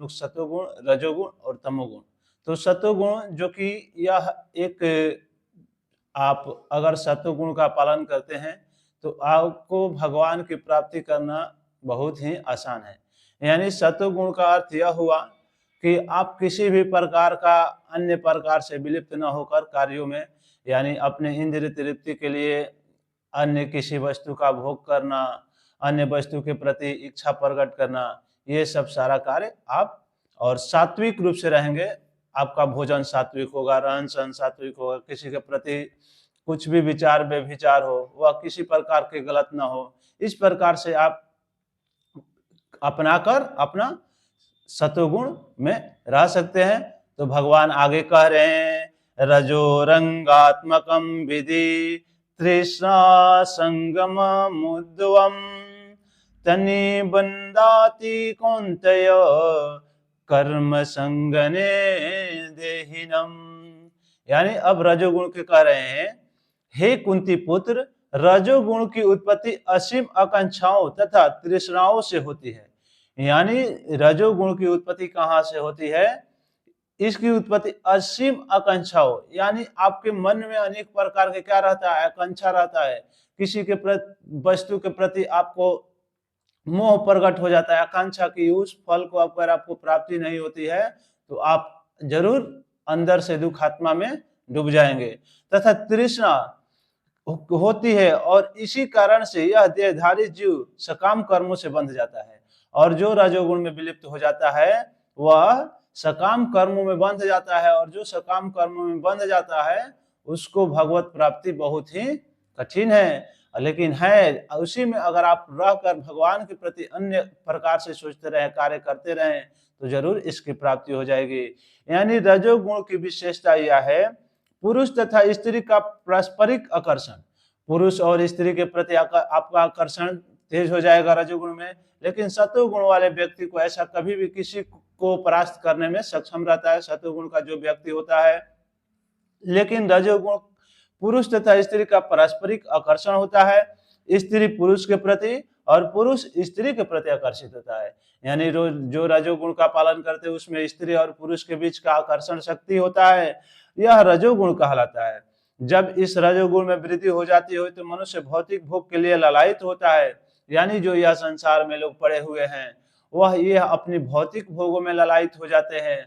सत्वगुण, रजोगुण और तमोगुण। तो सत्वगुण जो कि यह एक, आप अगर सत्वगुण का पालन करते हैं तो आपको भगवान की प्राप्ति करना बहुत ही आसान है। यानी सत्वगुण का अर्थ यह हुआ कि आप किसी भी प्रकार का अन्य प्रकार से विलिप्त न होकर कार्यों में, यानी अपने इंद्रिय तृप्ति के लिए अन्य किसी वस्तु का भोग करना, अन्य वस्तु के प्रति इच्छा प्रकट करना, ये सब सारा कार्य आप, और सात्विक रूप से रहेंगे, आपका भोजन सात्विक होगा, रहन सहन सात्विक होगा, किसी के प्रति कुछ भी विचार व्यभिचार हो वह किसी प्रकार के गलत ना हो, इस प्रकार से आप अपनाकर अपना सत्वगुण में रह सकते हैं। तो भगवान आगे कह रहे हैं, रजो रंगात्मकम विधि तृष्णा संगम मुद्वम तनि बंदाति कौन्तेय कर्म संगने देहिनम। यानी अब रजोगुण के कह रहे हैं, हे कुंती पुत्र, रजोगुण की उत्पत्ति असीम आकांक्षाओं तथा तृष्णाओं से होती है। यानी रजोगुण की उत्पत्ति कहां से होती है? इसकी उत्पत्ति असीम आकांक्षाओं, यानी आपके मन में अनेक प्रकार के क्या रहता है? आकांक्षा रहता है, किसी के प्रति, वस्तु के प्रति आपको मोह प्रकट हो जाता है, आकांक्षा की उस फल को अगर आपको प्राप्ति नहीं होती है तो आप जरूर अंदर से दुख आत्मा में डूब जाएंगे, तथा तृष्णा होती है, और इसी कारण से यह देहधारी जीव सकाम कर्मों से बंध जाता है। और जो रजोगुण में विलिप्त हो जाता है वह सकाम कर्मों में बंध जाता है, और जो सकाम कर्मों में बंध जाता है उसको भगवत प्राप्ति बहुत ही कठिन है। लेकिन है उसी में अगर आप रहकर भगवान के प्रति अन्य प्रकार से सोचते रहे, कार्य करते रहे, तो जरूर इसकी प्राप्ति हो जाएगी। यानी रजोगुण की विशेषता यह है, पुरुष तथा स्त्री का पारस्परिक आकर्षण, पुरुष और स्त्री के प्रति आपका आकर्षण तेज हो जाएगा रजोगुण में। लेकिन सत्वगुण वाले व्यक्ति को ऐसा कभी भी किसी को परास्त करने में सक्षम रहता है, सत्वगुण का जो व्यक्ति होता है। लेकिन रजोगुण पुरुष तथा स्त्री का पारस्परिक आकर्षण होता है, स्त्री पुरुष के प्रति और पुरुष स्त्री के प्रति आकर्षित होता है। यानी जो रजोगुण का पालन करते हैं उसमें स्त्री और पुरुष के बीच का आकर्षण शक्ति होता है, यह रजोगुण कहलाता है। जब इस रजोगुण में वृद्धि हो जाती है तो मनुष्य भौतिक भोग के लिए ललायित होता है। यानी जो यह संसार में लोग पड़े हुए हैं वह यह अपनी भौतिक भोगों में ललायित हो जाते हैं,